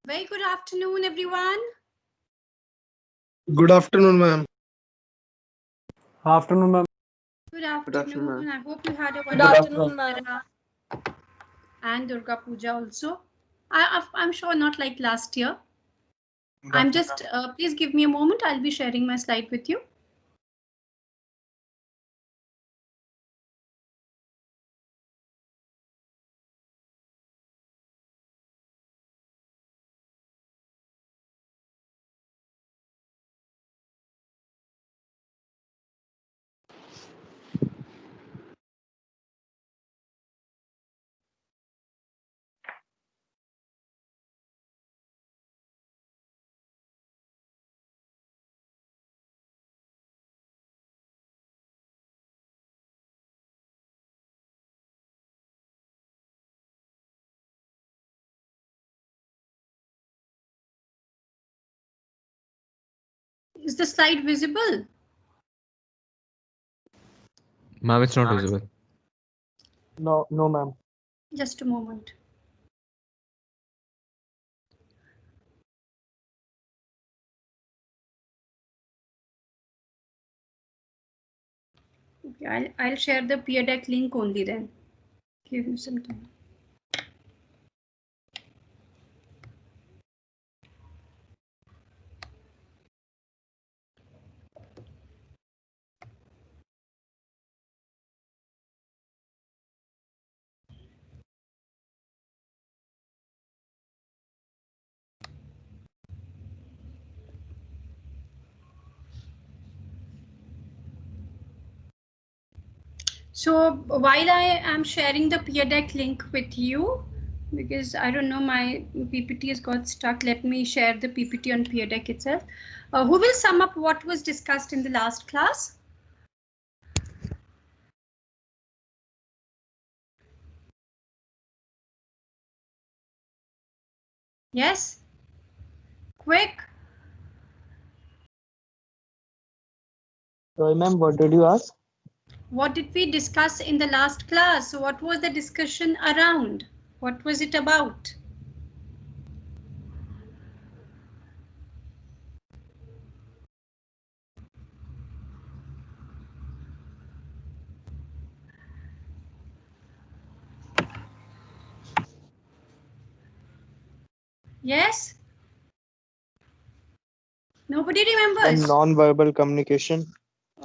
Very good afternoon, everyone. Good afternoon, ma'am. Afternoon, ma'am. Good afternoon. I hope you had a Good wonderful afternoon, ma'am. Dussehra and Durga Puja also. I'm sure not like last year. I'm just, please give me a moment. I'll be sharing my slide with you. Is the slide visible? Ma'am, it's not visible. No, ma'am. Just a moment. Okay, I'll share the peer deck link only then. Give me some time. So while I am sharing the peer deck link with you, because I don't know, my PPT has got stuck. Let me share the PPT on peer deck itself. Who will sum up what was discussed in the last class? Yes? Quick. Sorry, ma'am, what did you ask? What did we discuss in the last class? So what was the discussion around? What was it about? Yes? Nobody remembers? Non-verbal communication.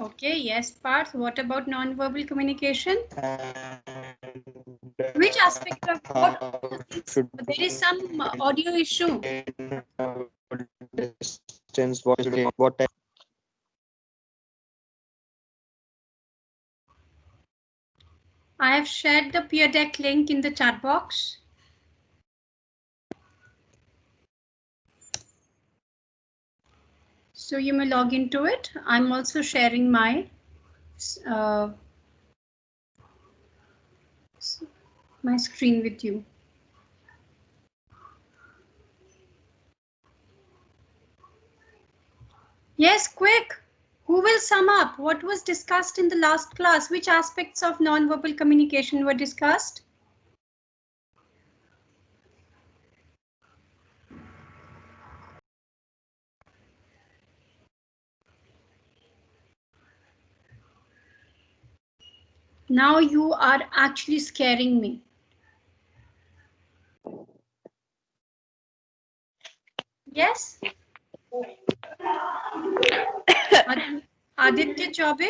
Okay, yes, Parth. What about non-verbal communication? Which aspect of what? There is some audio issue. What type? I have shared the peer deck link in the chat box. So you may log into it. I'm also sharing my my screen with you. Yes, quick. Who will sum up what was discussed in the last class? Which aspects of non-verbal communication were discussed? Now you are actually scaring me. Yes? Aditya Chaube?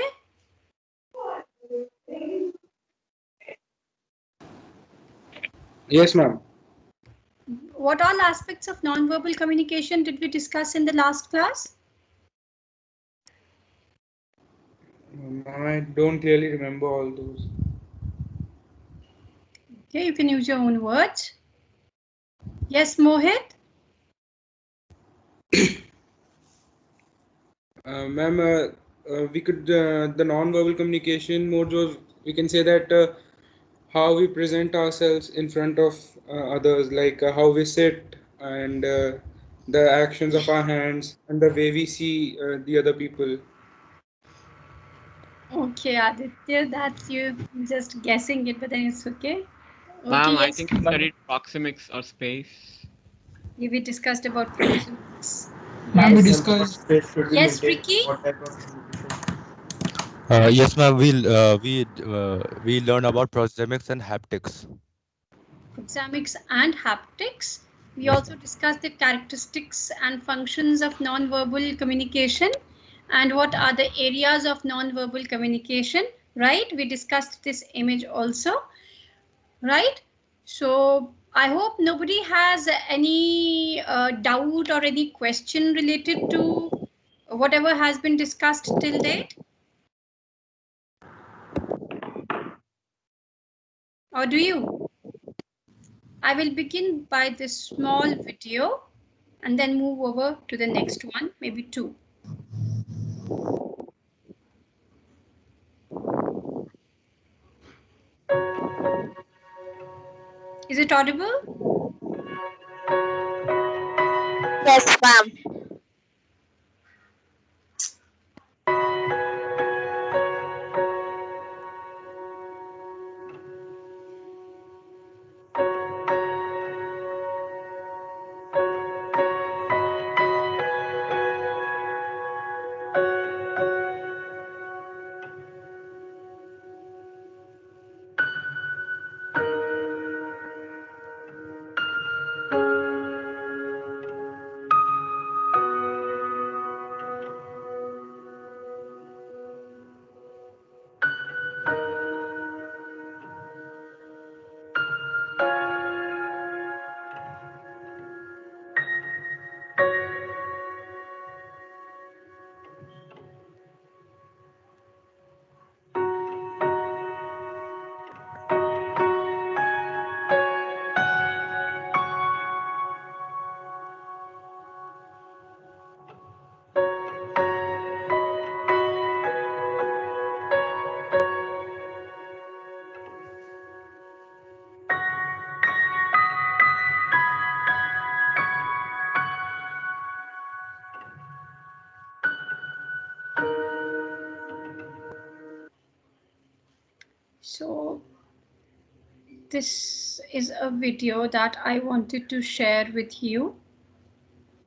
Yes, ma'am. What all aspects of non-verbal communication did we discuss in the last class? I don't really remember all those. Okay, you can use your own words. Yes, Mohit? Ma'am, we could, the non-verbal communication modes was, we can say that how we present ourselves in front of others, like how we sit and the actions of our hands and the way we see the other people. Okay, Aditya, that's you just guessing it, but then it's okay. Ma'am, I Yes. think you studied proxemics or space. We discussed about proxemics. Ma'am, we Yes. discussed. Yes, Ricky. Yes, ma'am. We learn about proxemics and haptics. Proxemics and haptics. We Yes, also ma'am. discussed the characteristics and functions of non-verbal communication and what are the areas of non-verbal communication, right? We discussed this image also, right? So I hope nobody has any doubt or any question related to whatever has been discussed till date. Or do you? I will begin by this small video and then move over to the next one, maybe two. Is it audible? Yes, ma'am. So this is a video that I wanted to share with you.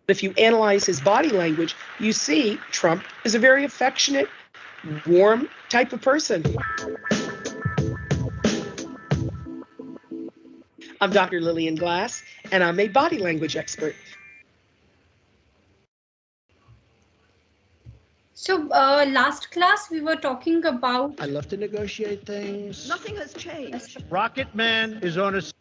If you analyze his body language, you see Trump is a very affectionate, warm type of person. I'm Dr. Lillian Glass, and I'm a body language expert. So last class we were talking about. I love to negotiate things. Nothing has changed. Rocket Man is on a. So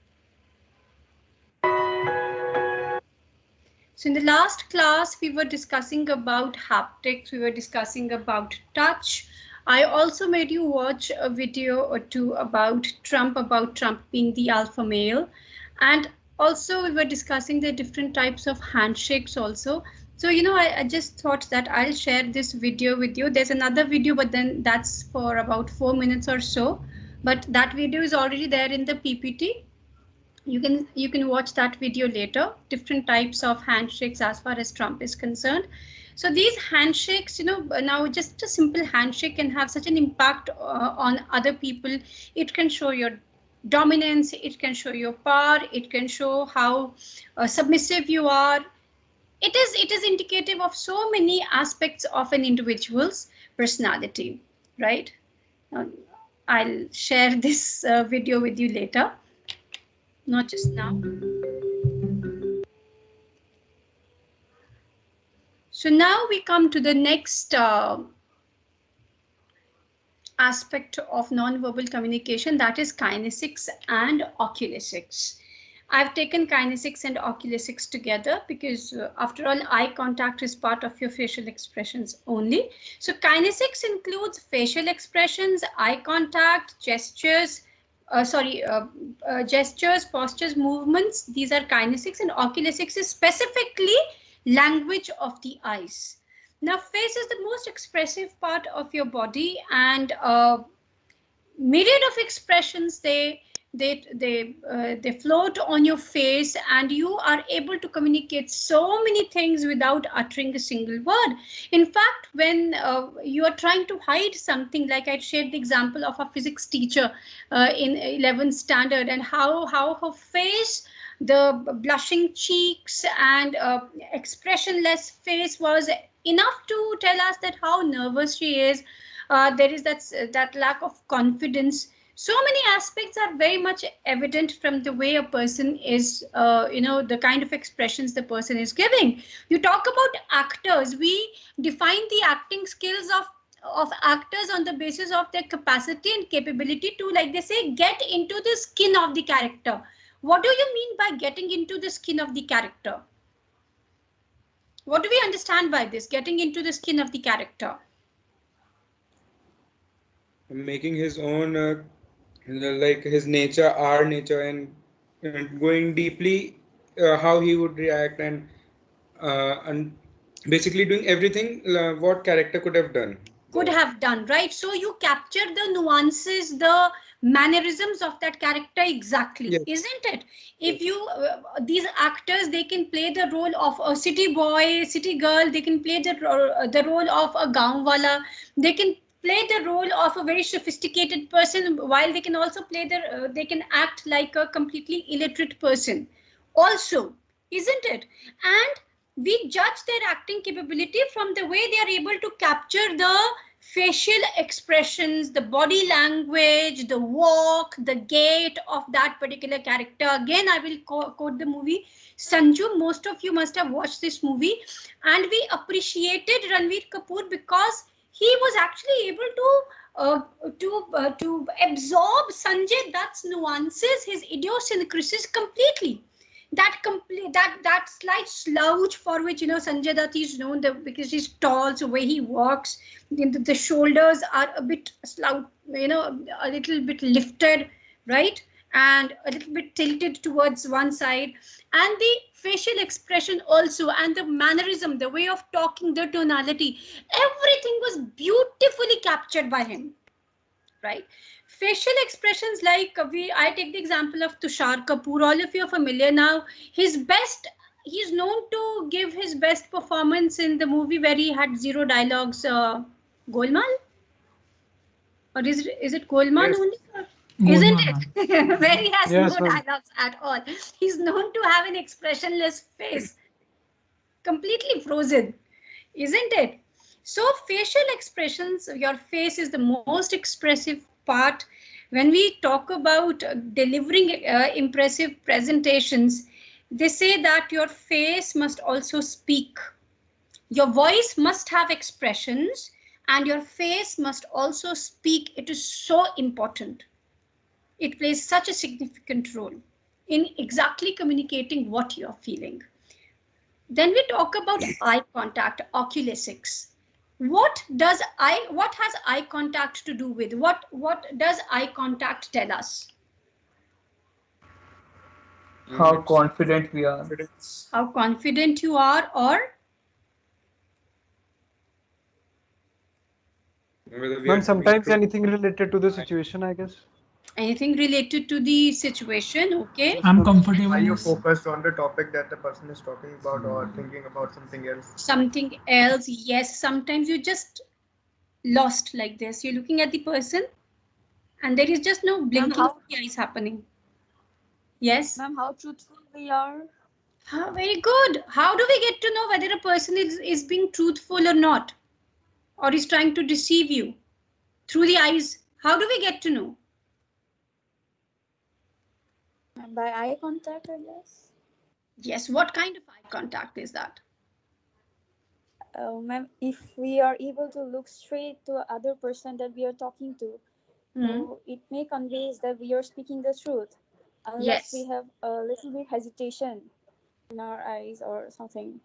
in the last class we were discussing about haptics, we were discussing about touch. I also made you watch a video or two about Trump being the alpha male. And also we were discussing the different types of handshakes also. So, you know, I just thought that I'll share this video with you. There's another video, but then that's for about 4 minutes or so. But that video is already there in the PPT. You can watch that video later. Different types of handshakes as far as Trump is concerned. So these handshakes, you know, now just a simple handshake can have such an impact on other people. It can show your dominance, it can show your power, it can show how submissive you are. It is indicative of so many aspects of an individual's personality, right? I'll share this video with you later, not just now. So now we come to the next aspect of non-verbal communication, that is kinesics and oculesics. I've taken kinesics and oculesics together because after all, eye contact is part of your facial expressions only. So kinesics includes facial expressions, eye contact, gestures, gestures, postures, movements. These are kinesics, and oculesics is specifically language of the eyes. Now, face is the most expressive part of your body, and myriad of expressions they float on your face, and you are able to communicate so many things without uttering a single word. In fact, when you are trying to hide something, like I shared the example of a physics teacher in 11th standard, and how her face the blushing cheeks and expressionless face was enough to tell us that how nervous she is. There is that lack of confidence. So many aspects are very much evident from the way a person is, the kind of expressions the person is giving. You talk about actors. We define the acting skills of actors on the basis of their capacity and capability to, like they say, get into the skin of the character. What do you mean by getting into the skin of the character? What do we understand by this, getting into the skin of the character? Making his own, like his nature, our nature, and going deeply how he would react, and basically doing everything what character could have done. Right? So you capture the nuances, the mannerisms of that character exactly, Yes. isn't it? If you, these actors, they can play the role of a city boy, city girl, they can play the role of a gaonwala, they can play the role of a very sophisticated person, while they can also play they can act like a completely illiterate person also, isn't it? And we judge their acting capability from the way they are able to capture the facial expressions, the body language, the walk, the gait of that particular character. Again, I will quote the movie Sanju. Most of you must have watched this movie, and we appreciated Ranveer Kapoor because he was actually able to absorb Sanjay Dutt's nuances, his idiosyncrasies completely. That slight slouch for which Sanjay Dutt is known, because he's tall, so way he walks, the shoulders are a bit slouch, a little bit lifted, right, and a little bit tilted towards one side, and the facial expression also, and the mannerism, the way of talking, the tonality, everything was beautifully captured by him, right? Facial expressions, like I take the example of Tushar Kapoor. All of you are familiar now. He's known to give his best performance in the movie where he had zero dialogues, Golmaal? Or is it Golmaal Yes. only? Isn't it? Where he has no dialogues at all. He's known to have an expressionless face, completely frozen, isn't it? So facial expressions, your face is the most expressive part. When we talk about delivering impressive presentations, they say that your face must also speak. Your voice must have expressions, and your face must also speak. It is so important. It plays such a significant role in exactly communicating what you're feeling. Then we talk about eye contact, oculesics. What has eye contact to do with? What does eye contact tell us? How confident we are. Confidence. How confident you are, or Whether we Ma'am, are sometimes doing- anything related to the situation, I guess. anything related to the situation, okay? I'm comfortable. Are you focused on the topic that the person is talking about, or thinking about something else? Something else, yes. Sometimes you just lost like this. You're looking at the person and there is just no blinking of the eyes happening. Yes? Ma'am, how truthful we are? Very good. How do we get to know whether a person is being truthful or not? Or is trying to deceive you? Through the eyes. How do we get to know? By eye contact, I guess. Yes, what kind of eye contact is that? Ma'am, if we are able to look straight to the other person that we are talking to, so it may convey that we are speaking the truth. Unless we have a little bit hesitation in our eyes or something.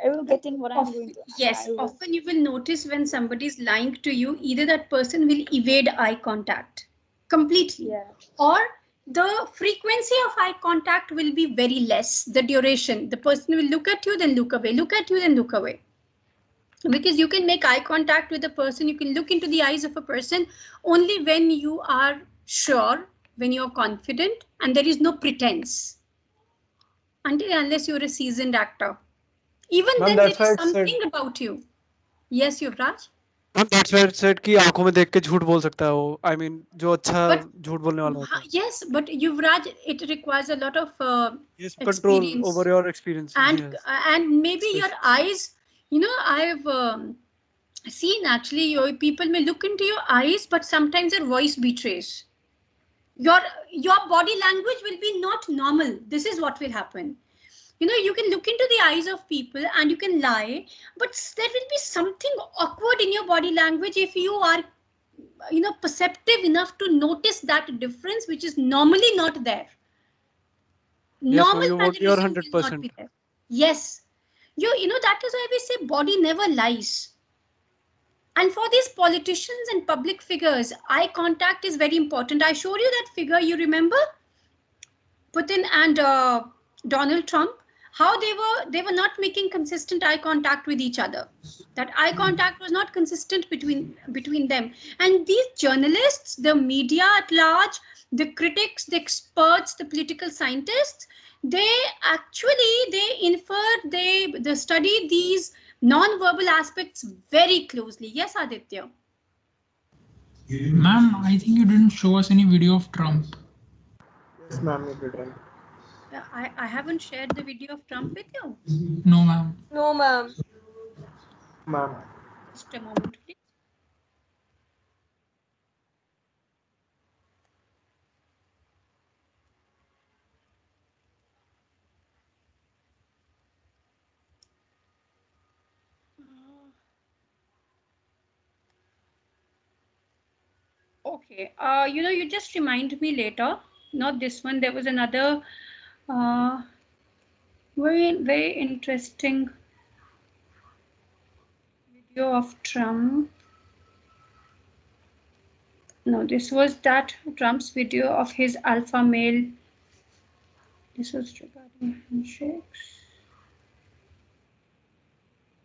I will get in what I'm going to. Yes, often you will notice when somebody is lying to you, either that person will evade eye contact completely, or the frequency of eye contact will be very less, the duration. The person will look at you, then look away, look at you, then look away. Because you can make eye contact with a person, you can look into the eyes of a person only when you are sure, when you are confident, and there is no pretense. Unless you're a seasoned actor. Even then there is something about you. Yes, Yuvraj? That's where it said कि आंखों में देख के झूठ बोल सकता है वो. I mean जो अच्छा But झूठ बोलने वाला होता है. yes, but Yuvraj, it requires a lot of Yes, control experience. over your experience. And Yes. and maybe your eyes, you know, I've seen actually your people may look into your eyes, but sometimes your voice betrays. Your body language will be not normal. This is what will happen. You know, you can look into the eyes of people and you can lie, but there will be something awkward in your body language if you are, you know, perceptive enough to notice that difference, which is normally not there. Yes, so Normal you won't be your mannerism will not be 100%. there. Yes. You know, that is why we say body never lies. And for these politicians and public figures, eye contact is very important. I showed you that figure, you remember? Putin and Donald Trump, how they were not making consistent eye contact with each other. That eye contact was not consistent between them. And these journalists, the media at large, the critics, the experts, the political scientists, they study these non-verbal aspects very closely. Yes, Aditya. Ma'am, I think you didn't show us any video of Trump. Yes, ma'am, you didn't. I haven't shared the video of Trump with you. No, ma'am. No, ma'am. Ma'am. Just a moment, please. Okay, you know, you just remind me later, not this one. There was another very interesting video of Trump. No, this was that Trump's video of his alpha male. This was regarding handshakes.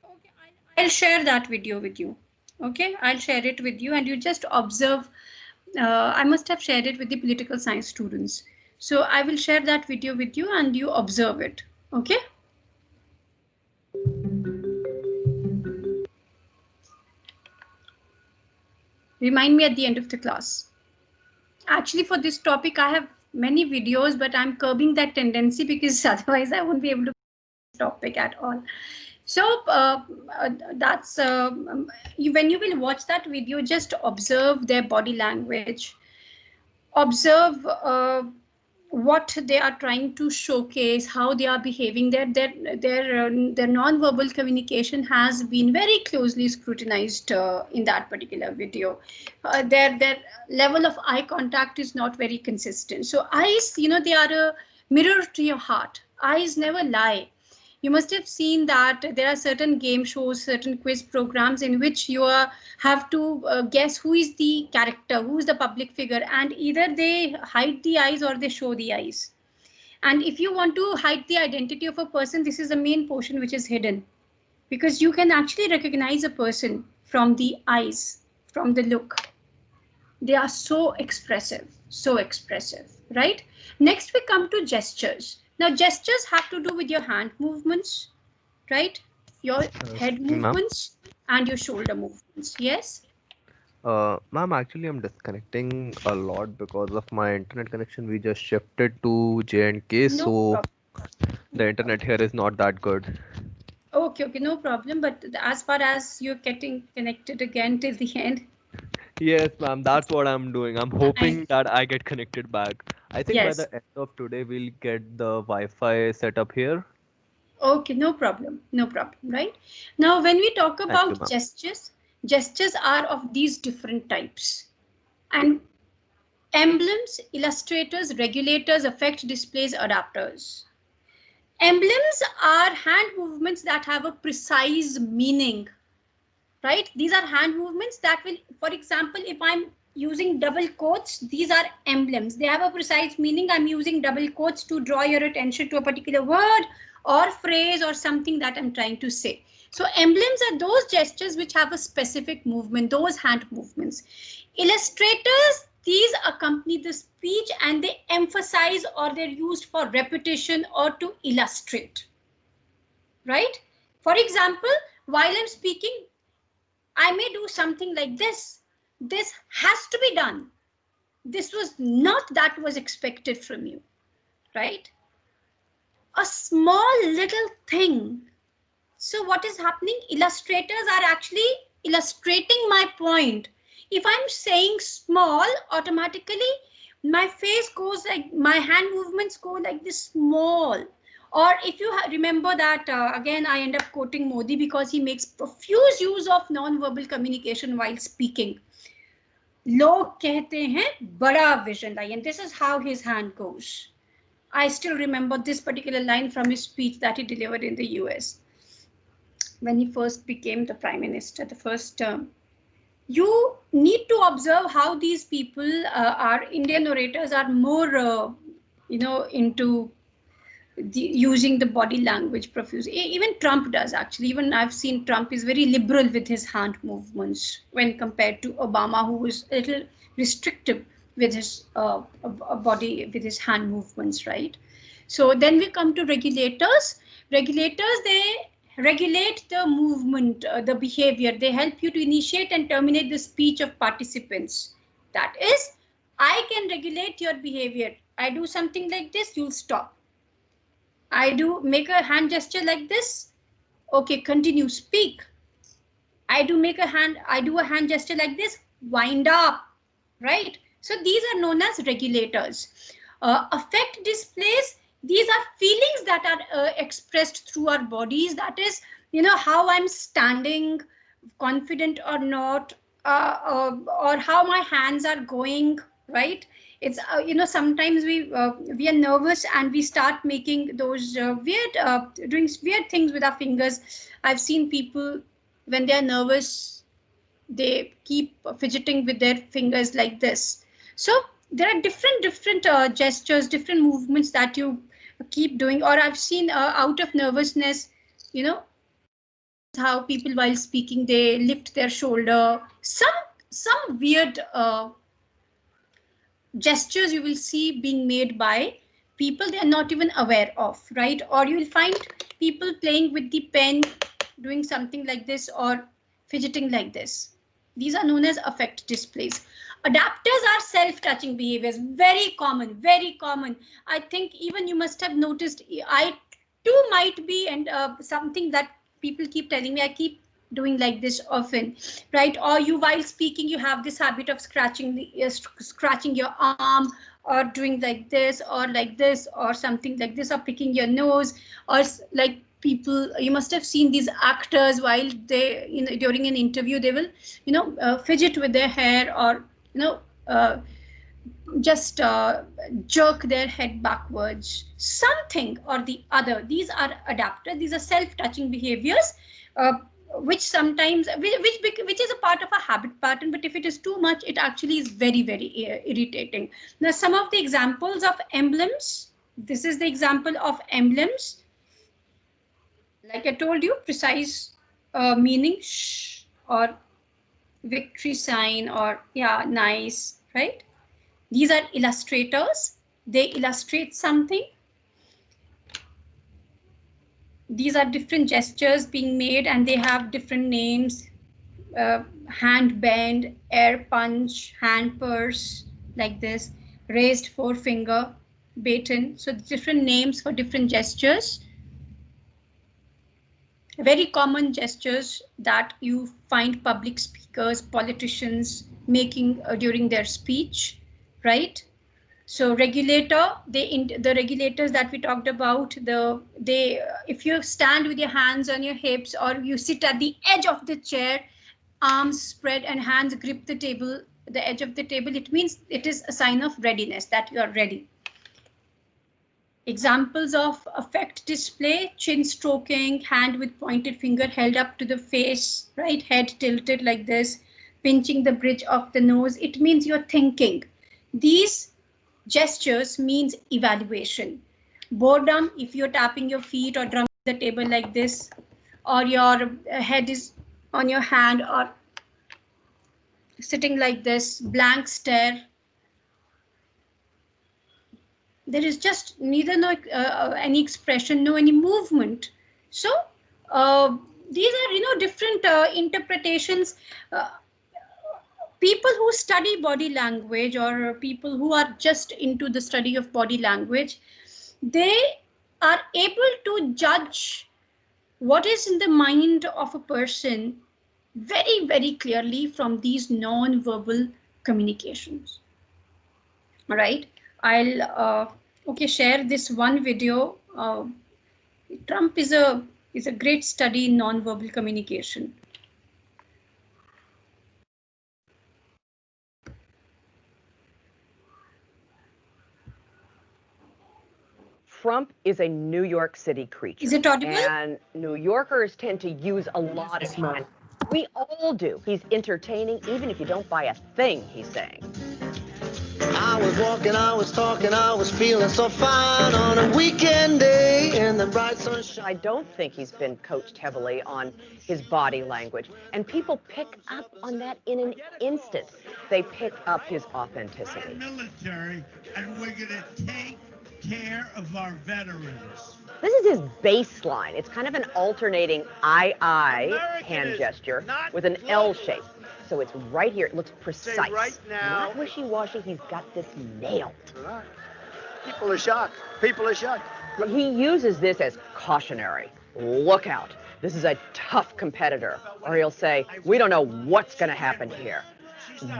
Okay, I'll share that video with you. Okay, I'll share it with you and you just observe. I must have shared it with the political science students. So I will share that video with you and you observe it. Okay. Remind me at the end of the class. Actually, for this topic, I have many videos, but I'm curbing that tendency because otherwise I won't be able to this topic at all. So that's when you will watch that video, just observe their body language, observe what they are trying to showcase, how they are behaving. Their non-verbal communication has been very closely scrutinized in that particular video. Their level of eye contact is not very consistent. So eyes, you know, they are a mirror to your heart. Eyes never lie. You must have seen that there are certain game shows, certain quiz programs in which you have to guess who is the character, who is the public figure, and either they hide the eyes or they show the eyes. And if you want to hide the identity of a person, this is the main portion which is hidden, because you can actually recognize a person from the eyes, from the look. They are so expressive, right? Next, we come to gestures. Now, gestures have to do with your hand movements, right? Your head movements and your shoulder movements. Yes? Ma'am, actually, I'm disconnecting a lot because of my internet connection. We just shifted to J&K, so the internet here is not that good. Okay, no problem. But as far as you're getting connected again till the end. Yes, ma'am, that's what I'm doing. I'm hoping that I get connected back. I think by the end of today, we'll get the Wi-Fi set up here. Okay, no problem, right? Now, when we talk about gestures are of these different types. And emblems, illustrators, regulators, effect displays, adapters. Emblems are hand movements that have a precise meaning, right? These are hand movements that will, for example, if I'm using double quotes, these are emblems. They have a precise meaning. I'm using double quotes to draw your attention to a particular word or phrase or something that I'm trying to say. So emblems are those gestures which have a specific movement, those hand movements. Illustrators, these accompany the speech and they emphasize or they're used for repetition or to illustrate, right? For example, while I'm speaking, I may do something like this. This has to be done. This was not that was expected from you, right? A small little thing. So what is happening? Illustrators are actually illustrating my point. If I'm saying small, automatically my face goes like, my hand movements go like this small. Or if you remember that, again, I end up quoting Modi because he makes profuse use of non-verbal communication while speaking. Log kehte hain bada vision line, and this is how his hand goes. I still remember this particular line from his speech that he delivered in the US when he first became the prime minister, the first term. You need to observe how these people, our Indian orators, are more, into using the body language profuse. Even Trump does, actually. Even I've seen Trump is very liberal with his hand movements when compared to Obama, who was a little restrictive with his body, with his hand movements, right? So then we come to regulators. Regulators, they regulate the movement, the behavior. They help you to initiate and terminate the speech of participants. That is, I can regulate your behavior. I do something like this, you'll stop. I do make a hand gesture like this. Okay, continue, speak. I do a hand gesture like this, wind up, right? So these are known as regulators. Affect displays, these are feelings that are expressed through our bodies. That is, how I'm standing, confident or not, or how my hands are going, right? It's, sometimes we are nervous and we start making those doing weird things with our fingers. I've seen people, when they are nervous, they keep fidgeting with their fingers like this. So there are different gestures, different movements that you keep doing. Or I've seen out of nervousness, how people while speaking, they lift their shoulder. Some weird gestures you will see being made by people they are not even aware of, right? Or you will find people playing with the pen, doing something like this, or fidgeting like this. These are known as affect displays. Adapters are self-touching behaviors, very common, very common. I think even you must have noticed, I too might be, and something that people keep telling me, I keep doing like this often, right? Or you, while speaking, you have this habit of scratching your arm, or doing like this, or something like this, or picking your nose, or like people, you must have seen these actors while they, during an interview, they will, fidget with their hair, or, just jerk their head backwards, something or the other. These are adapters. These are self-touching behaviors, which sometimes, which is a part of a habit pattern, but if it is too much, it actually is very, very irritating. Now, some of the examples of emblems. This is the example of emblems. Like I told you, precise meaning, shh, or victory sign, or yeah, nice, right? These are illustrators. They illustrate something. These are different gestures being made, and they have different names. Hand bend, air punch, hand purse, like this, raised forefinger, baton. So different names for different gestures. Very common gestures that you find public speakers, politicians making during their speech, right? So regulator, the regulators that we talked about, if you stand with your hands on your hips, or you sit at the edge of the chair, arms spread and hands grip the table, the edge of the table, it means it is a sign of readiness, that you are ready. Examples of affect display: chin stroking, hand with pointed finger held up to the face, right? Head tilted like this, pinching the bridge of the nose. It means you're thinking. These gestures means evaluation. Boredom, if you're tapping your feet or drumming the table like this, or your head is on your hand, or sitting like this, blank stare. There is just neither any expression, no any movement. So these are, different interpretations. People who study body language, or people who are just into the study of body language, they are able to judge what is in the mind of a person very, very clearly from these non-verbal communications. All right, I'll share this one video. Trump is a great study in non-verbal communication. Trump is a New York City creature. Is it audible? And New Yorkers tend to use a lot of it. We all do. He's entertaining, even if you don't buy a thing he's saying. I was walking, I was talking, I was feeling so fine on a weekend day in the bright sunshine. I don't think he's been coached heavily on his body language. And people pick up on that in an instant. They pick up his authenticity. Military, and we're going to take care of our veterans. This is his baseline. It's kind of an alternating I hand gesture with an L shape. So it's right here. It looks precise. Say right now. Not wishy-washy. He's got this nailed. People are shocked. People are shocked. He uses this as cautionary. Look out. This is a tough competitor. Or he'll say, we don't know what's going to happen here.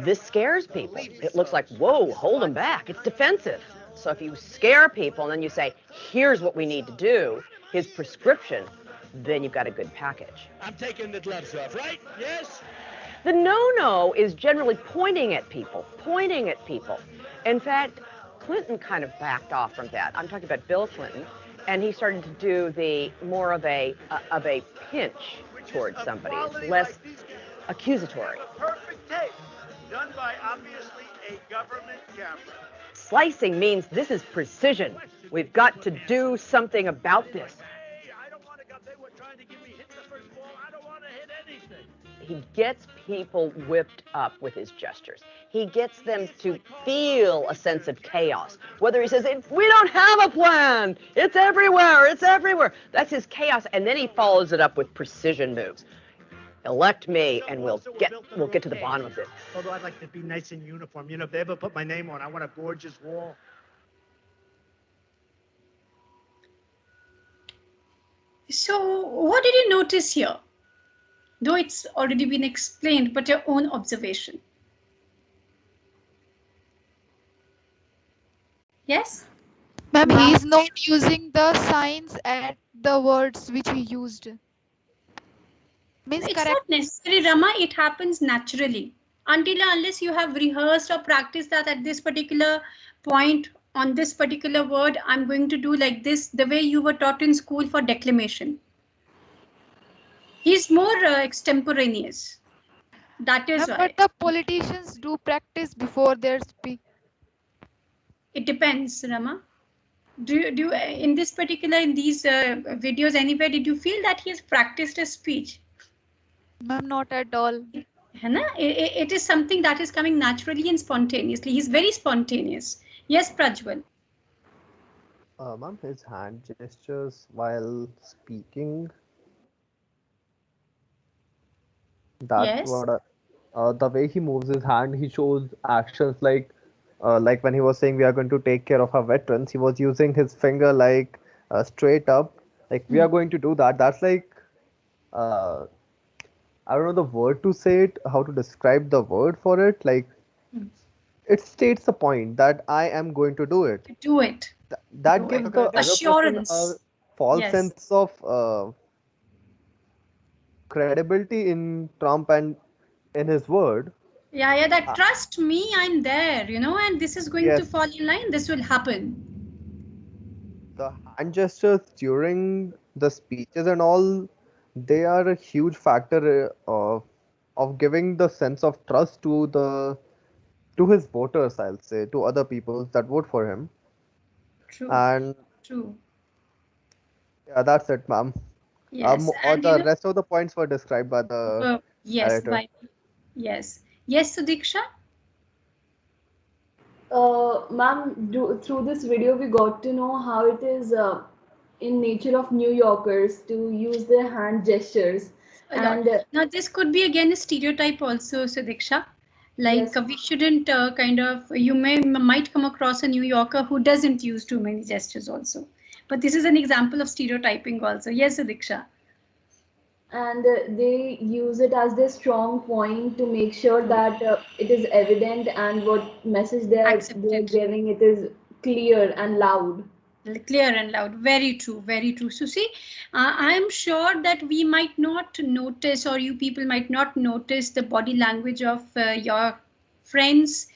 This scares people. It looks like, whoa, hold them back. It's defensive. So if you scare people and then you say, here's what we need to do, his prescription, then you've got a good package. I'm taking the gloves off, right? Yes? The no-no is generally pointing at people. In fact, Clinton kind of backed off from that. I'm talking about Bill Clinton, and he started to do the more of a pinch towards somebody. It's less accusatory. Perfect tape, done by obviously a government camera. Slicing means this is precision. We've got to do something about this. I don't want to go. They were trying to get me hit the first ball. I don't want to hit anything. He gets people whipped up with his gestures. He gets them to feel a sense of chaos. Whether he says, we don't have a plan. It's everywhere. It's everywhere. That's his chaos. And then he follows it up with precision moves. Elect me, and we'll get to the bottom of it. Although I'd like to be nice in uniform. You know, if they ever put my name on, I want a gorgeous wall. So what did you notice here? Though it's already been explained, but your own observation. Yes? Ma'am, he is not using the signs and the words which he used. Means It's correct. not necessary, Rama. It happens naturally. Until unless you have rehearsed or practiced that at this particular point on this particular word, I'm going to do like this, the way you were taught in school for declamation. He's more extemporaneous. That is why. But the politicians do practice before their speak. It depends, Rama. Do you in this particular, in these videos anywhere, did you feel that he has practiced his speech? Ma'am, not at all. It is something that is coming naturally and spontaneously. He's very spontaneous. Yes, Prajwal. Ma'am, his hand gestures while speaking. That's Yes. what the way he moves his hand, he shows actions like when he was saying we are going to take care of our veterans, he was using his finger like straight up, like we are going to do that. That's like I don't know the word to say it, how to describe the word for it. Like it states the point that I am going to do it. Do it. That gives the other person Assurance. a false Yes. sense of credibility in Trump and in his word. Yeah, that trust me, I'm there, and this is going to Yes. fall in line. This will happen. The hand gestures during the speeches and all, they are a huge factor of giving the sense of trust to his voters, I'll say, to other people that vote for him. True. And True. yeah, that's it, ma'am. Yes. All And the rest of the points were described by the yes, narrator. yes. Yes, Sudiksha. Ma'am, through this video, we got to know how it is in nature of New Yorkers to use their hand gestures. And now this could be again a stereotype also, Sudiksha. Like we shouldn't you might come across a New Yorker who doesn't use too many gestures also. But this is an example of stereotyping also. Yes, Sudiksha. And they use it as their strong point to make sure that it is evident and what message they're giving, it is clear and loud. Clear and loud. Very true, very true. So see, I'm sure that we might not notice, or you people might not notice, the body language of your friends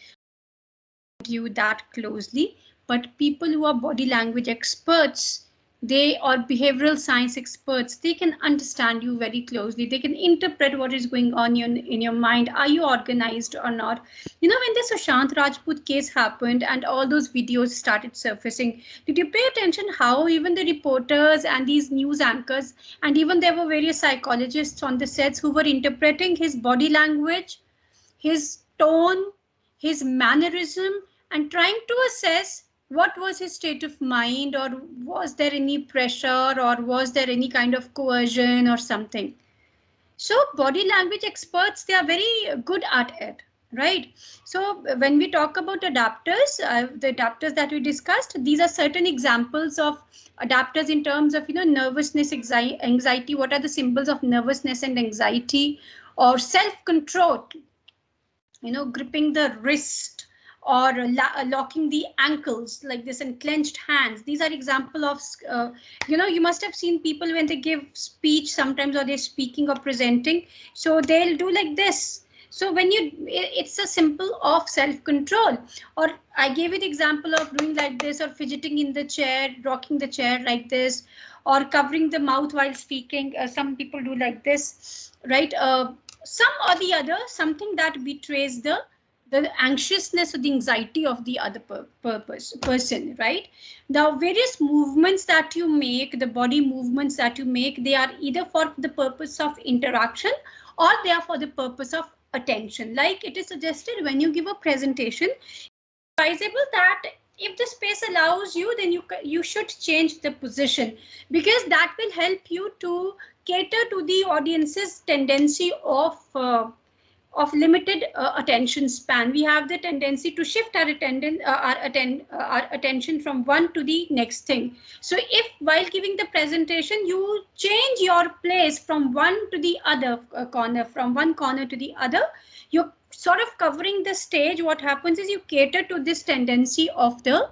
you that closely, but people who are body language experts, they or behavioral science experts, they can understand you very closely. They can interpret what is going on in your mind. Are you organized or not? You know, when the Sushant Rajput case happened and all those videos started surfacing, did you pay attention how even the reporters and these news anchors, and even there were various psychologists on the sets who were interpreting his body language, his tone, his mannerism, and trying to assess what was his state of mind, or was there any pressure, or was there any kind of coercion or something. So body language experts, they are very good at it, right? So when we talk about adapters, the adapters that we discussed, these are certain examples of adapters in terms of, you know, nervousness, anxiety. What are the symbols of nervousness and anxiety? Or self-control, you know, gripping the wrist, or locking the ankles like this, and clenched hands. These are example of, you know, you must have seen people when they give speech sometimes, or they're speaking or presenting, so they'll do like this. So when it's a symbol of self-control. Or I gave it example of doing like this, or fidgeting in the chair, rocking the chair like this, or covering the mouth while speaking. Some people do like this, right? Some or the other, something that betrays the anxiousness or the anxiety of the other person, right? The various movements that you make, the body movements that you make, they are either for the purpose of interaction, or they are for the purpose of attention. Like it is suggested when you give a presentation, it's advisable that if the space allows you, then you should change the position, because that will help you to cater to the audience's tendency of limited attention span. We have the tendency to shift our attention from one to the next thing. So if while giving the presentation, you change your place from one to the other corner, from one corner to the other, you're sort of covering the stage. What happens is you cater to this tendency of the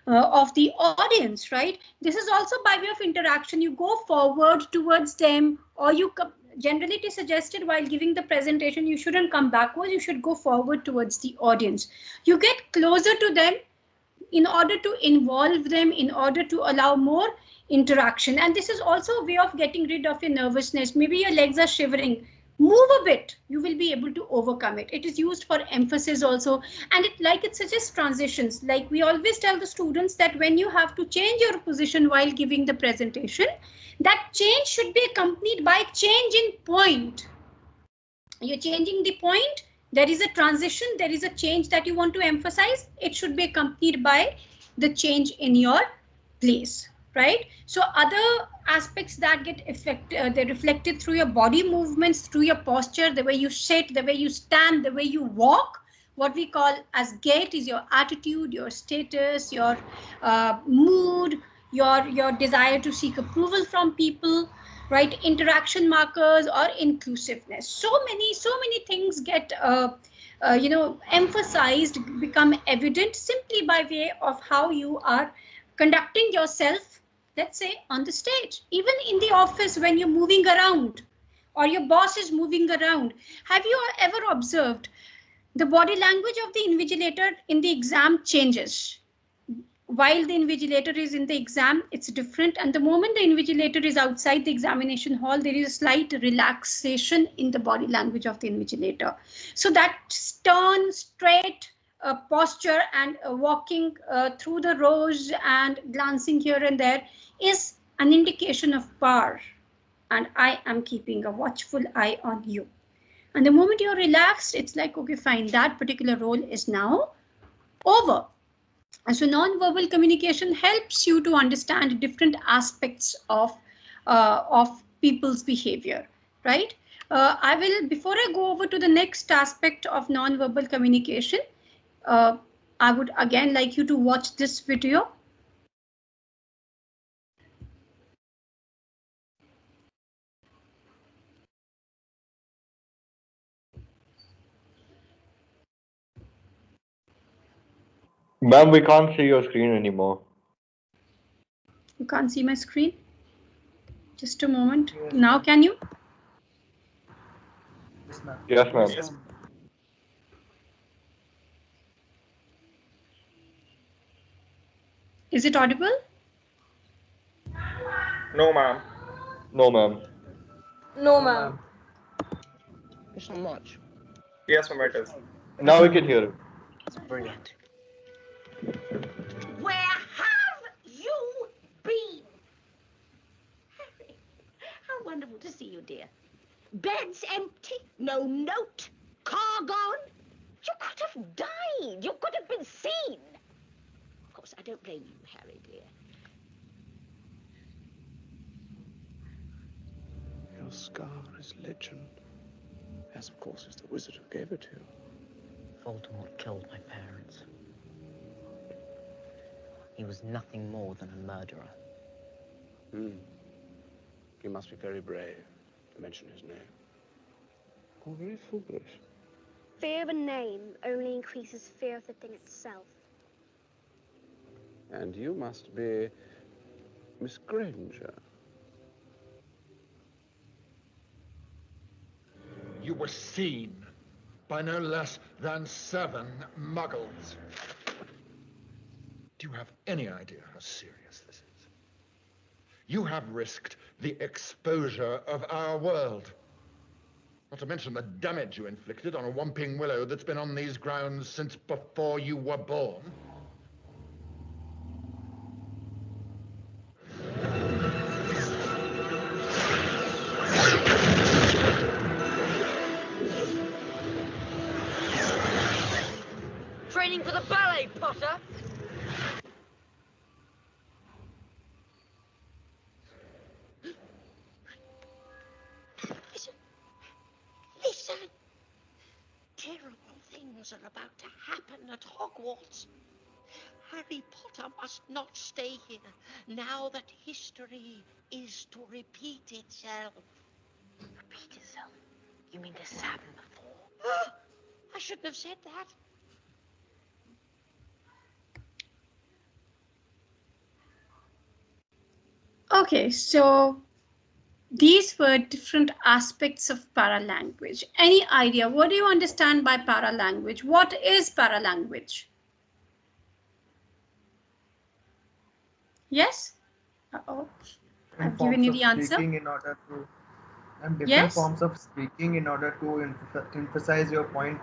audience, right? This is also by way of interaction. You go forward towards them, or you generally it is suggested while giving the presentation, you shouldn't come backwards, you should go forward towards the audience. You get closer to them in order to involve them, in order to allow more interaction. And this is also a way of getting rid of your nervousness. Maybe your legs are shivering. Move a bit, you will be able to overcome it. It is used for emphasis also, and it suggests transitions. Like we always tell the students that when you have to change your position while giving the presentation, that change should be accompanied by change in point. You're changing the point, there is a transition, there is a change that you want to emphasize. It should be accompanied by the change in your place, right? So other aspects that get they're reflected through your body movements, through your posture, the way you sit, the way you stand, the way you walk. What we call as gait is your attitude, your status, your mood, your desire to seek approval from people, right? Interaction markers or inclusiveness. So many things get emphasized, become evident simply by way of how you are conducting yourself, let's say on the stage. Even in the office, when you're moving around or your boss is moving around, have you ever observed the body language of the invigilator in the exam changes? While the invigilator is in the exam, it's different. And the moment the invigilator is outside the examination hall, there is a slight relaxation in the body language of the invigilator. So that stern, straight posture and walking through the rows and glancing here and there is an indication of power. And I am keeping a watchful eye on you. And the moment you're relaxed, it's like, okay, fine, that particular role is now over. And so non-verbal communication helps you to understand different aspects of people's behavior, right? I will, before I go over to the next aspect of non-verbal communication, I would again like you to watch this video. Ma'am, we can't see your screen anymore. You can't see my screen? Just a moment. Yes. Now can you? Yes, ma'am. Yes. Is it audible? No, ma'am. No, ma'am. No, ma'am. It's not much. Yes, ma'am, it is. Now we can hear it. It's brilliant. Where have you been? How wonderful to see you, dear. Bed's empty, no note, car gone. You could have died. You could have been seen. Of course, I don't blame you, Harry, dear. Your scar is legend, as of course is the wizard who gave it to you. Voldemort killed my parents. He was nothing more than a murderer. You must be very brave to mention his name. Or very foolish. Fear of a name only increases fear of the thing itself. And you must be Miss Granger. You were seen by no less than 7 muggles. Do you have any idea how serious this is? You have risked the exposure of our world. Not to mention the damage you inflicted on a Whomping Willow that's been on these grounds since before you were born. Training for the ballet, Potter. Listen. Terrible things are about to happen at Hogwarts. Harry Potter must not stay here now that history is to repeat itself. Repeat itself? You mean this happened before? I shouldn't have said that. Okay, so these were different aspects of paralanguage. Any idea? What do you understand by paralanguage? What is paralanguage? Yes? Uh-oh. I've given you the answer. In order to, and different Yes? forms of speaking in order to emphasize your point.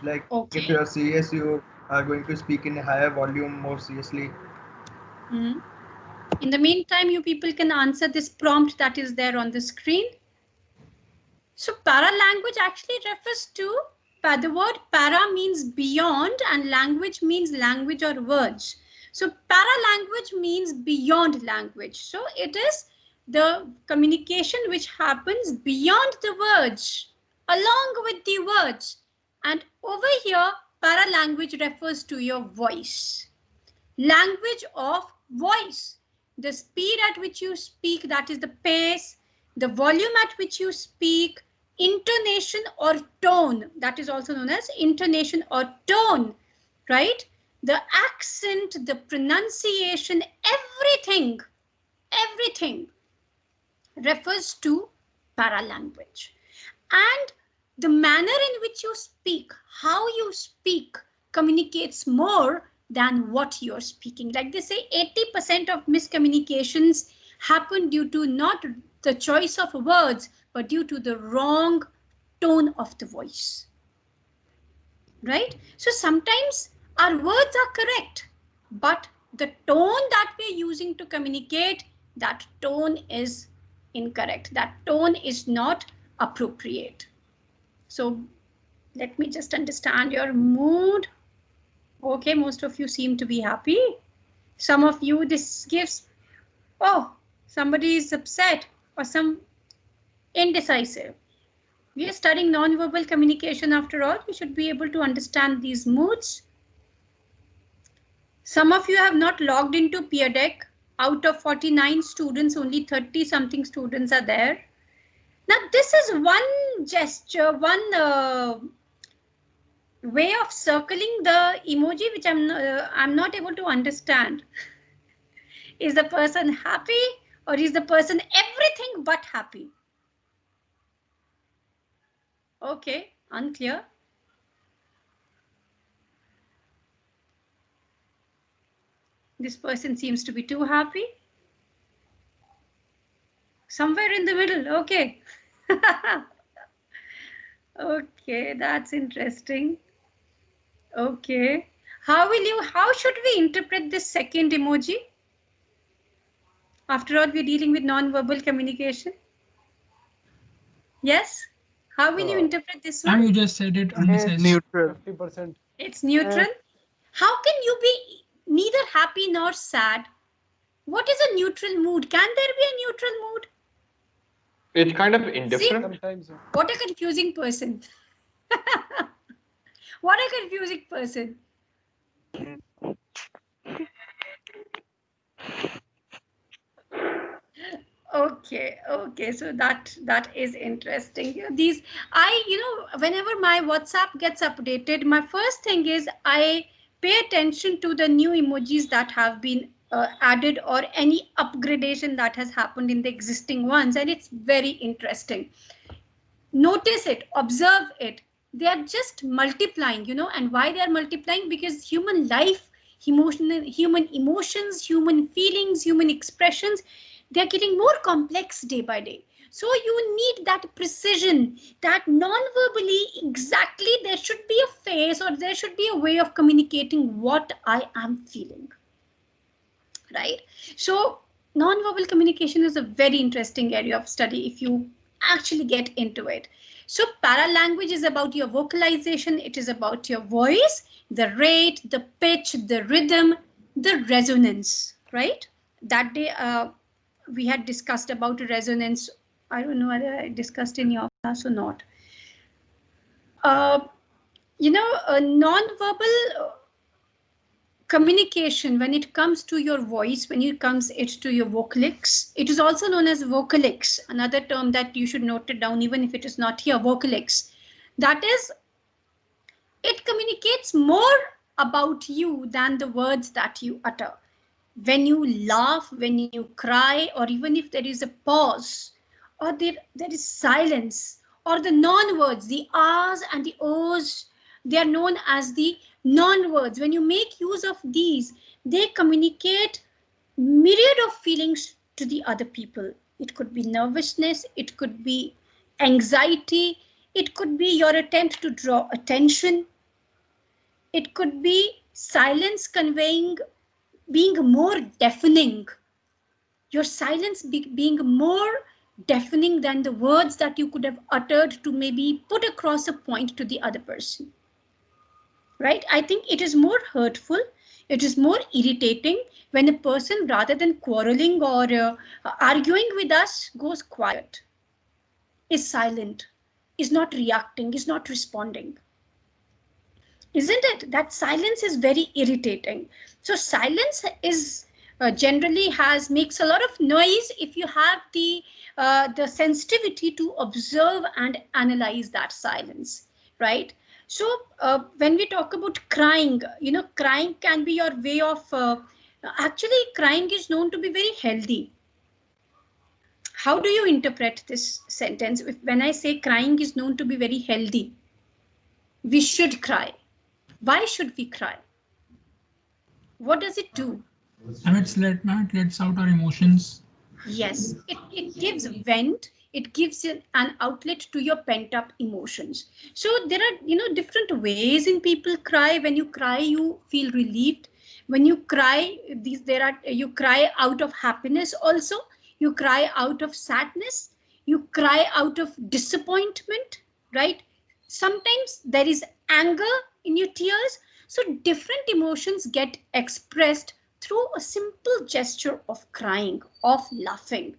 Like if you are serious, you are going to speak in a higher volume more seriously. Mm-hmm. In the meantime, you people can answer this prompt that is there on the screen. So paralanguage actually refers to, the word para means beyond and language means language or words. So paralanguage means beyond language. So it is the communication which happens beyond the words, along with the words. And over here, paralanguage refers to your voice. Language of voice. The speed at which you speak, that is the pace, the volume at which you speak, intonation or tone, that is also known as intonation or tone, right? The accent, the pronunciation, everything refers to paralanguage. And the manner in which you speak, how you speak, communicates more than what you're speaking. Like they say, 80% of miscommunications happen due to not the choice of words, but due to the wrong tone of the voice. Right? So sometimes our words are correct, but the tone that we're using to communicate, that tone is incorrect. That tone is not appropriate. So let me just understand your mood. Okay, most of you seem to be happy. Some of you, this gives, oh, somebody is upset or some indecisive. We are studying non-verbal communication after all. We should be able to understand these moods. Some of you have not logged into Peer Deck. Out of 49 students, only 30 something students are there. Now this is one gesture, one way of circling the emoji which I'm not able to understand. Is the person happy or is the person everything but happy? Okay, unclear. This person seems to be too happy. Somewhere in the middle, okay. Okay, that's interesting. Okay, how should we interpret this second emoji? After all, we're dealing with non-verbal communication. Yes? How will you interpret this one? And you just said it undecisive. Neutral. 50%. It's neutral. How can you be neither happy nor sad? What is a neutral mood? Can there be a neutral mood? It's kind of indifferent. See? What a confusing person. What a confusing person. Okay, so that is interesting. Whenever my WhatsApp gets updated, my first thing is I pay attention to the new emojis that have been added or any upgradation that has happened in the existing ones, and it's very interesting. Notice it, observe it. They are just multiplying, and why they are multiplying? Because human life, human emotions, human feelings, human expressions, they're getting more complex day by day. So you need that precision, that non-verbally exactly there should be a face or there should be a way of communicating what I am feeling. Right? So non-verbal communication is a very interesting area of study if you actually get into it. So paralanguage is about your vocalization. It is about your voice, the rate, the pitch, the rhythm, the resonance, right? That day we had discussed about resonance. I don't know whether I discussed in your class or not. Non-verbal communication, when it comes to your voice, when it comes to your vocalics, it is also known as vocalics, another term that you should note it down even if it is not here, vocalics. That is, it communicates more about you than the words that you utter. When you laugh, when you cry, or even if there is a pause, or there is silence, or the non-words, the R's and the O's, they are known as the non-words. When you make use of these, they communicate myriad of feelings to the other people. It could be nervousness, it could be anxiety, it could be your attempt to draw attention, it could be silence conveying, being more deafening, your silence being more deafening than the words that you could have uttered to maybe put across a point to the other person. Right? I think it is more hurtful, it is more irritating when a person, rather than quarreling or arguing with us, goes quiet, is silent, is not reacting, is not responding. Isn't it? That silence is very irritating. So silence is generally makes a lot of noise if you have the sensitivity to observe and analyze that silence, right? So when we talk about crying, crying can be your way of, actually crying is known to be very healthy. How do you interpret this sentence? When I say crying is known to be very healthy, we should cry. Why should we cry? What does it do? And it lets out our emotions. Yes, it gives vent. It gives an outlet to your pent-up emotions. So there are, different ways in people cry. When you cry, you feel relieved. When you cry, you cry out of happiness also. You cry out of sadness. You cry out of disappointment, right? Sometimes there is anger in your tears. So different emotions get expressed through a simple gesture of crying, of laughing,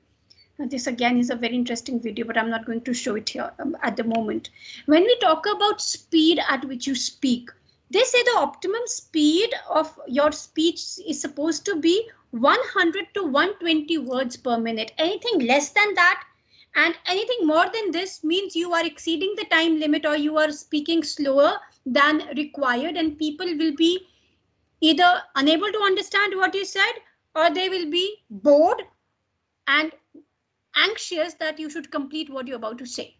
This again is a very interesting video, but I'm not going to show it here at the moment. When we talk about speed at which you speak, they say the optimum speed of your speech is supposed to be 100 to 120 words per minute. Anything less than that and anything more than this means you are exceeding the time limit or you are speaking slower than required, and people will be either unable to understand what you said or they will be bored and anxious that you should complete what you're about to say.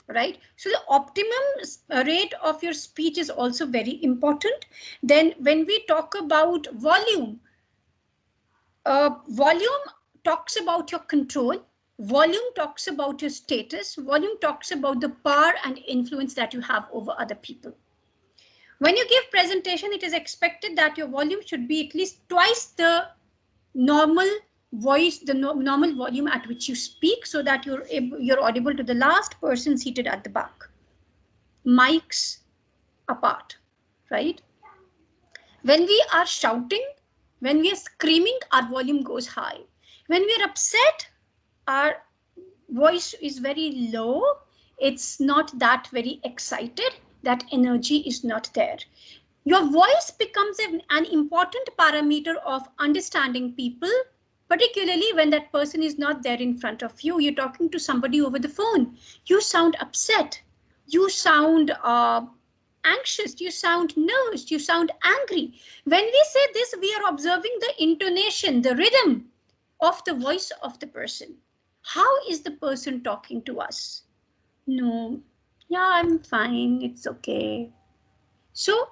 Right? So the optimum rate of your speech is also very important. Then when we talk about volume, volume talks about your control. Volume talks about your status. Volume talks about the power and influence that you have over other people. When you give presentation, it is expected that your volume should be at least twice the normal voice, the normal volume at which you speak, so that you're audible to the last person seated at the back. Mics apart, right? When we are shouting, when we are screaming, our volume goes high. When we are upset, our voice is very low. It's not that very excited. That energy is not there. Your voice becomes an important parameter of understanding people, particularly when that person is not there in front of you. You're talking to somebody over the phone. You sound upset. You sound anxious. You sound nervous. You sound angry. When we say this, we are observing the intonation, the rhythm of the voice of the person. How is the person talking to us? No, yeah, I'm fine. It's okay. So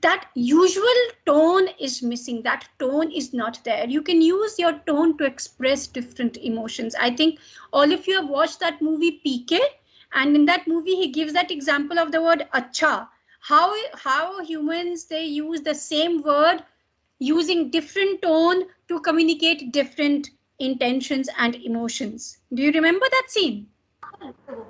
that usual tone is missing. That tone is not there. You can use your tone to express different emotions. I think all of you have watched that movie PK, and in that movie he gives that example of the word acha. How humans, they use the same word using different tone to communicate different intentions and emotions. Do you remember that scene?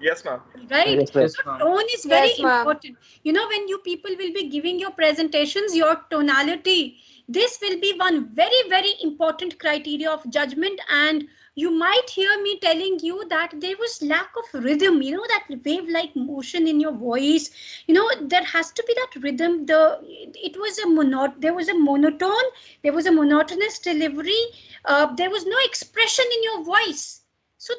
Yes, ma'am. Right? Yes, So tone is very important. You know, when you people will be giving your presentations, your tonality, this will be one very, very important criteria of judgment. And you might hear me telling you that there was lack of rhythm, you know, that wave-like motion in your voice. You know, there has to be that rhythm. There was a monotone, there was a monotonous delivery. There was no expression in your voice. So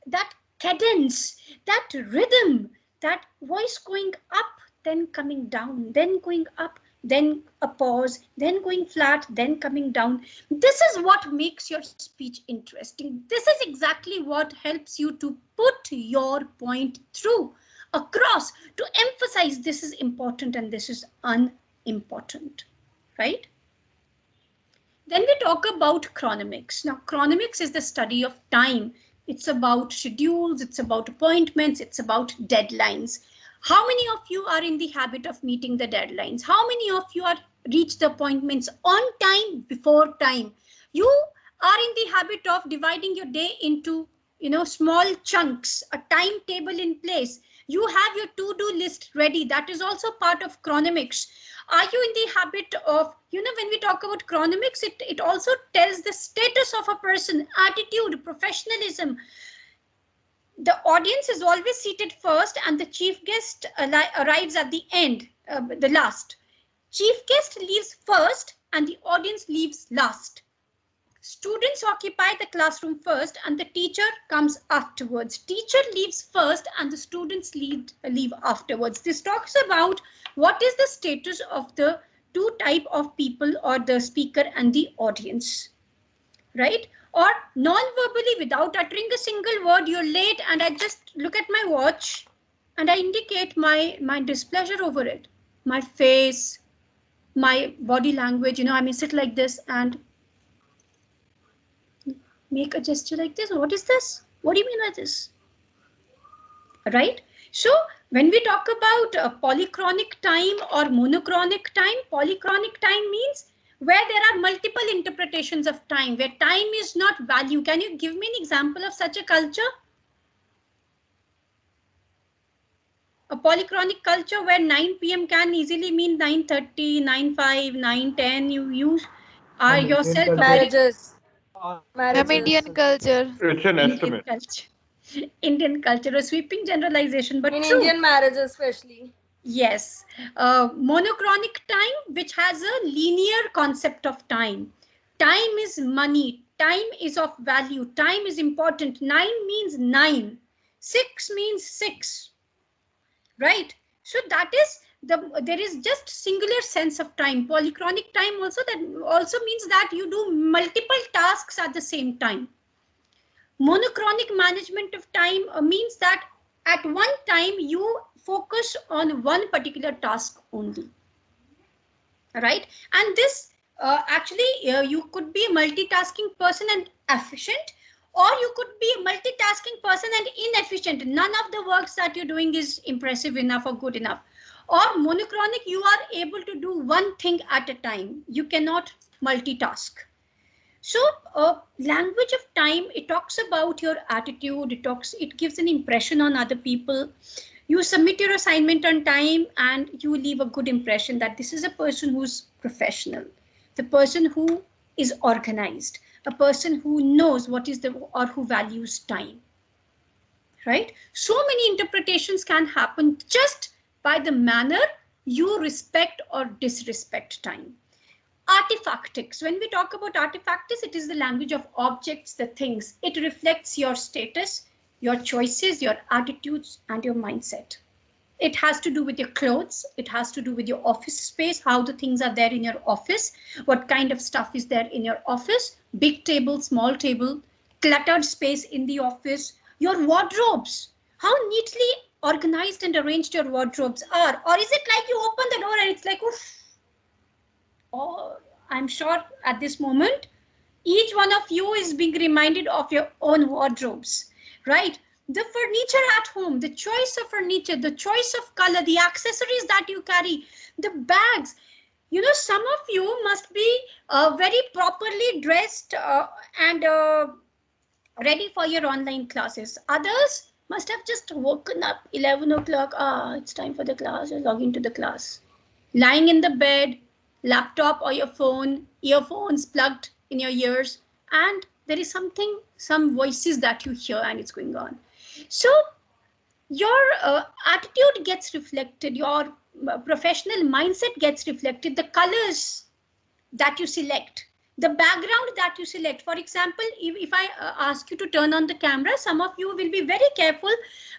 that cadence, that rhythm, that voice going up, then coming down, then going up, then a pause, then going flat, then coming down. This is what makes your speech interesting. This is exactly what helps you to put your point through, across, to emphasize this is important and this is unimportant, right? Then we talk about chronomics. Now, chronomics is the study of time. It's about schedules, it's about appointments, it's about deadlines. How many of you are in the habit of meeting the deadlines? How many of you are reach the appointments on time, before time? You are in the habit of dividing your day into, you know, small chunks, a timetable in place. You have your to-do list ready. That is also part of chronomics. Are you in the habit of, you know, when we talk about chronomics, it also tells the status of a person, attitude, professionalism. The audience is always seated first and the chief guest arrives at the end, the last. Chief guest leaves first and the audience leaves last. Students occupy the classroom first and the teacher comes afterwards. Teacher leaves first and the students leave afterwards. This talks about what is the status of the two type of people, or the speaker and the audience, right? Or non-verbally, without uttering a single word, you're late and I just look at my watch and I indicate my displeasure over it. My face, my body language, you know, I may sit like this and make a gesture like this. What is this? What do you mean by this? Right? So when we talk about polychronic time or monochronic time, polychronic time means where there are multiple interpretations of time, where time is not value. Can you give me an example of such a culture? A polychronic culture where 9 p.m. can easily mean 9:30, 9:05, 9:10. You are yourself marriages. Ma'am, Indian culture. It's an Indian estimate. culture. Indian culture, a sweeping generalization, but In true. Indian marriage especially. Yes. Monochronic time, which has a linear concept of time. Time is money. Time is of value. Time is important. 9 means 9. 6 means 6. Right? So that is there is just singular sense of time. Polychronic time also, that also means that you do multiple tasks at the same time. Monochronic management of time means that at one time you focus on one particular task only. Right? And this actually you could be a multitasking person and efficient, or you could be a multitasking person and inefficient. None of the works that you're doing is impressive enough or good enough. Or monochronic, you are able to do one thing at a time. You cannot multitask. So language of time, it talks about your attitude. It gives an impression on other people. You submit your assignment on time and you leave a good impression that this is a person who's professional, the person who is organized, a person who knows what is or who values time. Right? So many interpretations can happen just by the manner you respect or disrespect time. Artifactics. When we talk about artifactics, it is the language of objects, the things. It reflects your status, your choices, your attitudes, and your mindset. It has to do with your clothes. It has to do with your office space, how the things are there in your office, what kind of stuff is there in your office, big table, small table, cluttered space in the office, your wardrobes, how neatly organized and arranged your wardrobes are. Or is it like you open the door and it's like, oof. Or I'm sure at this moment, each one of you is being reminded of your own wardrobes, right? The furniture at home, the choice of furniture, the choice of color, the accessories that you carry, the bags. You know, some of you must be very properly dressed and ready for your online classes. Others must have just woken up 11 o'clock. It's time for the class. Log into the class. Lying in the bed, laptop or your phone, earphones plugged in your ears, and there is some voices that you hear and it's going on. So your attitude gets reflected, your professional mindset gets reflected, the colors that you select, the background that you select. For example, if I ask you to turn on the camera, some of you will be very careful,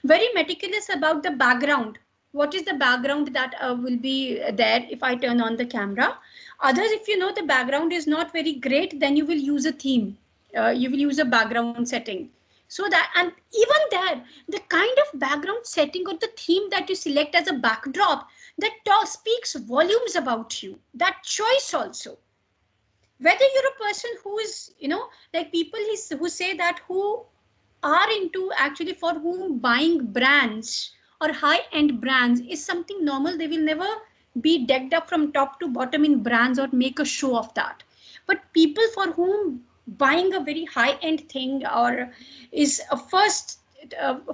very meticulous about the background. What is the background that will be there if I turn on the camera? Others, if you know the background is not very great, then you will use a theme. You will use a background setting. So that, and even there, the kind of background setting or the theme that you select as a backdrop, that speaks volumes about you. That choice also. Whether you're a person who is, you know, like people who say that who are into actually for whom buying brands or high-end brands is something normal. They will never be decked up from top to bottom in brands or make a show of that. But people for whom buying a very high-end thing or is a first,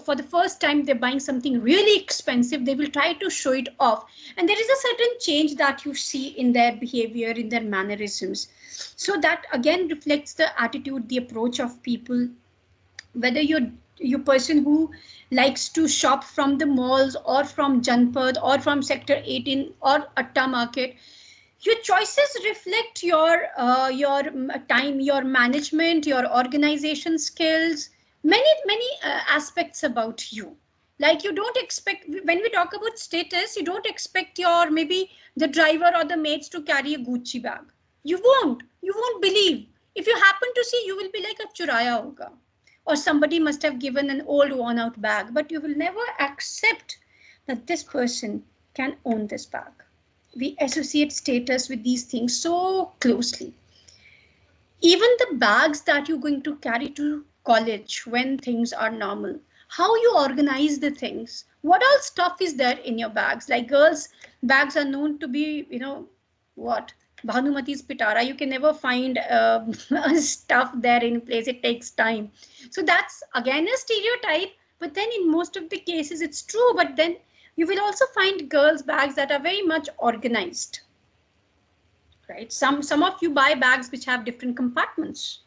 for the first time they're buying something really expensive, they will try to show it off. And there is a certain change that you see in their behavior, in their mannerisms. So that again reflects the attitude, the approach of people. Whether you're person who likes to shop from the malls or from Janpad or from Sector 18 or Atta Market, your choices reflect your time, your management, your organization skills, many aspects about you. Like you don't expect, when we talk about status, you don't expect your maybe the driver or the maids to carry a Gucci bag. You won't believe. If you happen to see, you will be like a churaya hoga. Or somebody must have given an old worn out bag, but you will never accept that this person can own this bag. We associate status with these things so closely. Even the bags that you're going to carry to college when things are normal, how you organize the things, what all stuff is there in your bags. Like girls' bags are known to be, you know, what? Bhanumati's pitara, you can never find stuff there in place. It takes time. So that's again a stereotype, but then in most of the cases it's true. But then you will also find girls' bags that are very much organized, right? Some of you buy bags which have different compartments.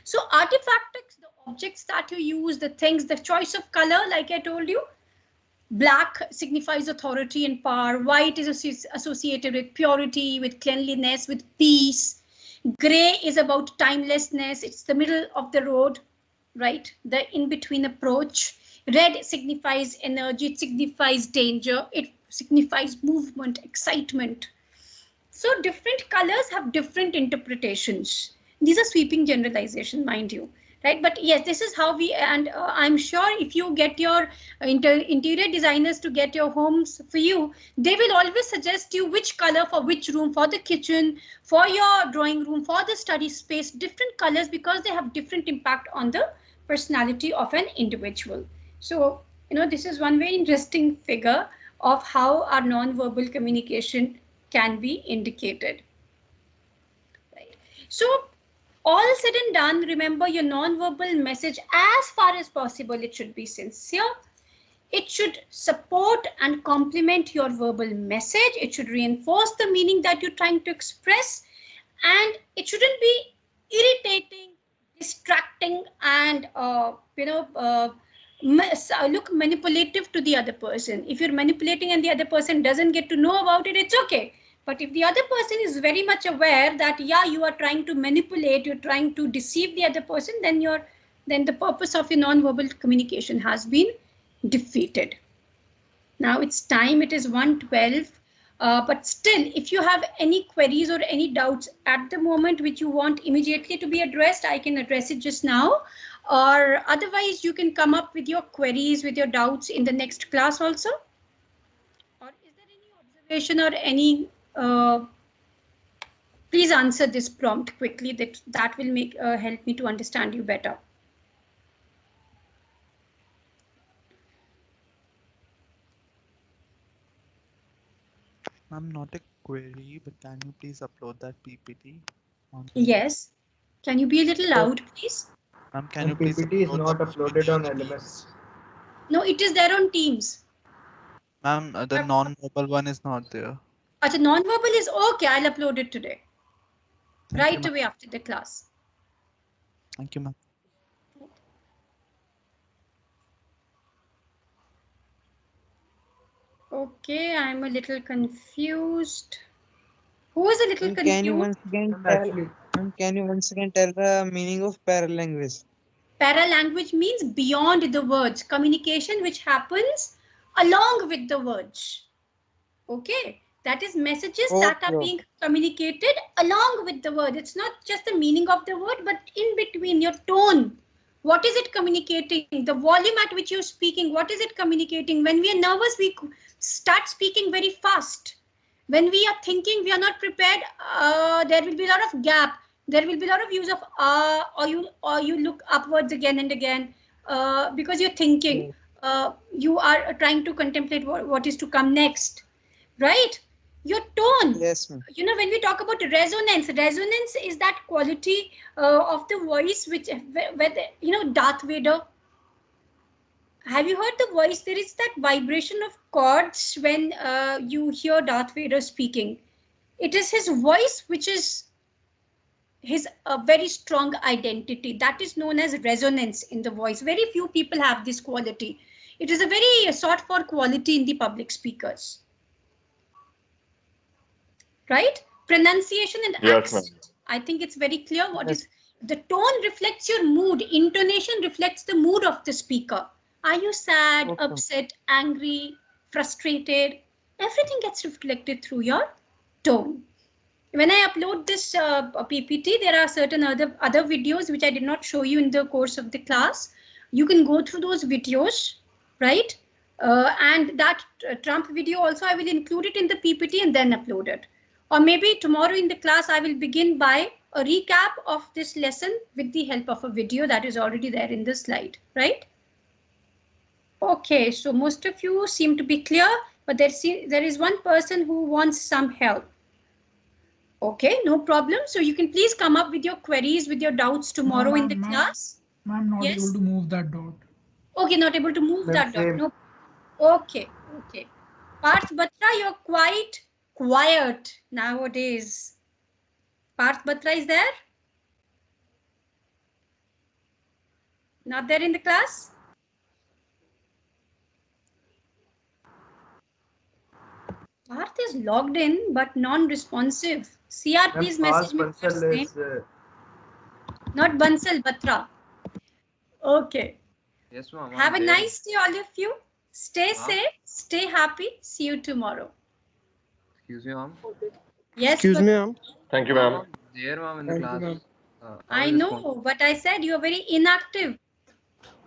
So artifactics, the objects that you use, the things, the choice of color, like I told you, black signifies authority and power. White is associated with purity, with cleanliness, with peace. Gray is about timelessness. It's the middle of the road, right? The in-between approach. Red signifies energy. It signifies danger. It signifies movement, excitement. So different colors have different interpretations. These are sweeping generalization, mind you. Right, but yes, this is how we, and I'm sure if you get your interior designers to get your homes for you, they will always suggest you which color for which room, for the kitchen, for your drawing room, for the study space, different colors, because they have different impact on the personality of an individual. So, this is one very interesting figure of how our non-verbal communication can be indicated. Right. So, all said and done, remember your non-verbal message, as far as possible, it should be sincere. It should support and complement your verbal message. It should reinforce the meaning that you're trying to express. And it shouldn't be irritating, distracting, and, look manipulative to the other person. If you're manipulating and the other person doesn't get to know about it, it's okay. But if the other person is very much aware that, yeah, you are trying to manipulate, you're trying to deceive the other person, then the purpose of your non-verbal communication has been defeated. Now it's time, it is 1:12. But still, if you have any queries or any doubts at the moment which you want immediately to be addressed, I can address it just now. Or otherwise, you can come up with your queries, with your doubts in the next class also. Or is there any observation or any please answer this prompt quickly. That will make help me to understand you better. Ma'am, not a query, but can you please upload that PPT? Yes. Can you be a little loud, please? Ma'am, can you please PPT is not uploaded on LMS. No, it is there on Teams. Ma'am, the non-verbal one is not there. Achha, non-verbal is okay. I'll upload it today. Right away after the class. Thank you, ma'am. Okay, I'm a little confused. Who is a little confused? Can you once again tell the meaning of paralanguage? Paralanguage means beyond the words, communication which happens along with the words. Okay, that is messages that are being communicated along with the word. It's not just the meaning of the word, but in between, your tone. What is it communicating? The volume at which you're speaking, what is it communicating? When we are nervous, we start speaking very fast. When we are thinking, we are not prepared, there will be a lot of gap. There will be a lot of use of or you look upwards again and again because you're thinking. You are trying to contemplate what is to come next, right? Your tone. Yes, ma'am. When we talk about resonance is that quality of the voice which, Darth Vader. Have you heard the voice? There is that vibration of chords when you hear Darth Vader speaking. It is his voice which is his very strong identity. That is known as resonance in the voice. Very few people have this quality. It is a very sought for quality in the public speakers. Right? Pronunciation and accent. I think it's very clear what is. The tone reflects your mood. Intonation reflects the mood of the speaker. Are you sad, upset, angry, frustrated? Everything gets reflected through your tone. When I upload this PPT, there are certain other videos which I did not show you in the course of the class. You can go through those videos, right? And that Trump video also, I will include it in the PPT and then upload it. Or maybe tomorrow in the class, I will begin by a recap of this lesson with the help of a video that is already there in the slide, right? Okay, so most of you seem to be clear, but there is one person who wants some help. Okay, no problem. So you can please come up with your queries, with your doubts tomorrow in the class. I'm not able to move that dot. Okay, not able to move that dot. No. Okay, okay. Parth Batra, you're quite quiet nowadays. Parth Batra is there? Not there in the class? Parth is logged in but non-responsive. CR, please message me first name. Not Bansal, Batra. Okay. Yes, ma'am. Have a nice day, all of you. Stay safe, stay happy. See you tomorrow. Excuse me, ma'am. Yes. Excuse me, ma'am. Thank you, ma'am. There, ma'am, in the class. I know, but I said you are very inactive.